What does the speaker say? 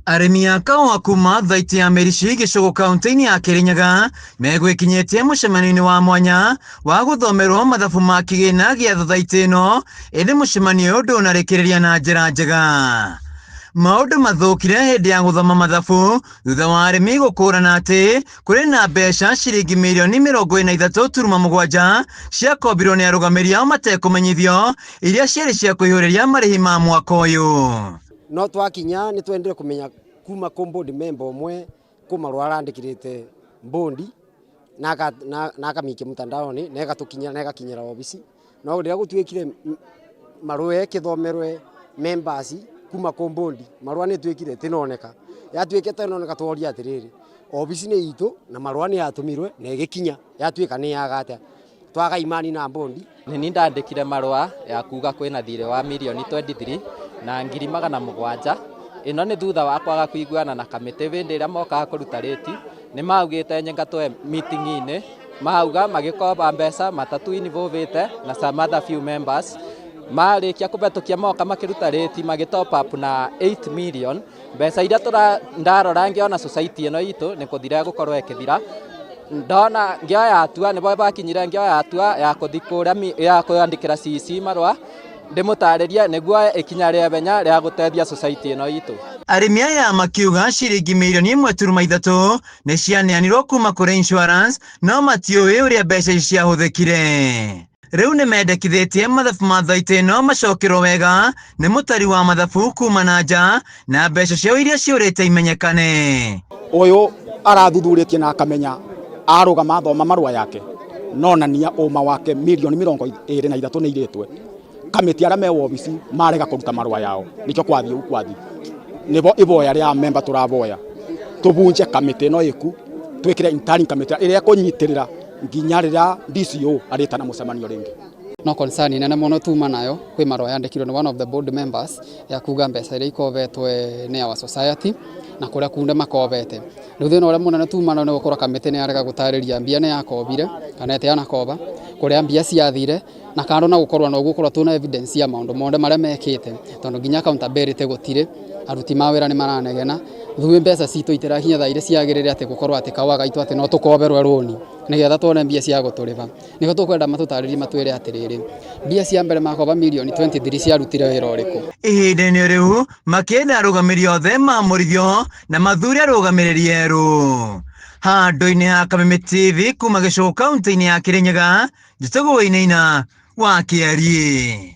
Arimi a kahũa kuma thaiti ya Mĩrici gĩcigo kaunti-inĩ ya Kĩrĩnyaga megwĩkinyĩtie mũcemanio-inĩ wa mwanya wa gũthomerwo mathabu ma kĩgĩna gĩa thaiti ĩno, ĩndĩ mũcemanio ũyũ ndũnarĩkĩrĩria na njĩra njega. Maũndũ mathũkire hĩndĩ ya gũthoma mathabu thutha wa arĩmi gũkũrana atĩ kũrĩ na mbeca ciringi mirioni 43.7 ciakombirwo nĩ arũgamĩrĩri ao matekũmenyithio, iria ciarĩ cia kũihũrĩria marĩhi ma mwaka ũyũ. No twakinya nĩ twendire kumenya kuma kwa board member ũmwe kuma rwarandĩkĩrĩte bondi na akamikia mtandaoni na ĩgatũkinyĩra na ĩgakinyĩra obici, no rĩrĩa gũtuĩkire marũa kĩthomerwe members kuma kwa bondi marũa nĩ tuĩkire tinoneka, yatuĩkĩte tinoneka tworia atĩrĩrĩ obici nĩ itũ na marũa nĩ yatũmirwe na ĩgĩkinya yatuĩka nĩ yagata twaga imani na bondi. Nĩ ndandĩkire marũa ya kuga kwĩna thirĩ wa mirioni 23 na ngiri 700. Ĩno nĩ thutha wa kwaga kũiguana na kamĩtĩ hĩndĩ ĩrĩa mokaga kũruta rĩti. Nĩ maugĩte nyengatwe meeting-inĩ, mauga magĩkomba mbeca matatu involvete na some other few members. Marĩkia kũbetũkia moka makĩruta rĩti magĩtop up na 8 million. Mbeca iria ndarora ngĩona society ĩno itũ nĩ kũthira gũkorwo ĩkĩthira. Ndona ngĩoya atua nĩ bakinyire ngĩoya atua ya kũthikũra ya kwandĩkĩra CC marũa ndĩmũtarĩria nĩguo ikinya rĩa benya rĩa gũteithia society ĩno itũ. Arĩmi aya makiuga ciringi mirioni 1.3 nĩ cianeanirwo kuma kũrĩ insurance, no matiũĩ ũrĩa mbeca ici ciahũthĩkire. Rĩu nĩ mendekithĩtie mathabu ma thaiti ĩno macokerwo wega nĩ mũtari wa mathabu kuma na nja na mbeca ciao iria ciũrĩte imenyekane. Ũyũ arathuthuria na akamenya arũgama thoma marũa yake nonania ũma wake mirioni 23 nĩ irĩtwe. Kamĩtĩ arĩa me obici marega kũruta marũa yao nĩkĩo kwathi ũũ kwathi. Nĩbo iboya rĩa member tũraboya tũbunje kamĩtĩ ĩno ĩku twĩkĩre interim kamĩtĩ ĩrĩa kũnyitĩrĩra nginya rĩrĩa DCO arĩtana mũcemanio rĩngĩ. No concern nene mũno tuma nayo kwĩ marũa yandĩkirwo nĩ one of the board members ya kuga mbeca iria ikovetwe nĩ our society na kũrĩa kunde makovete. Rĩu thĩna ũrĩa mũnene tuma nayo nĩ gũkorwo kamĩtĩ nĩ yarega gũtarĩria mbia nĩ yakobire kana ĩtĩ yanakoba kũrĩa mbia ciathire, na kando na gũkorwo na gũkorwo tuna evidence ya maũndũ mothe marĩa mekĩte, tondũ nginya accountability gũtirĩ, aruti ma wĩra nĩ maranegena. Thuĩ mbeca citũ itirakinya thaa iria ciagĩrĩire atĩ gũkorwo atĩ kawa gaitũ atĩ no tũkoberwe rũni nĩgetha tuone mbia cia gũtũrĩba. Nĩho tũkwenda matũtarĩrie matwĩre atĩrĩrĩ mbia cia mbere makoba mirioni 23 ciarutire wĩra ũrĩkũ. Ihinda-inĩ rĩu makĩenda arũgamĩrĩri othe mamũrithio na mathure arũgamĩrĩri erũ. Handũ-inĩ ha Kameme TV kuma gĩcigo kaunti-inĩ ya Kĩrĩnyaga, njĩtagwo Wainaina wa Kĩarie.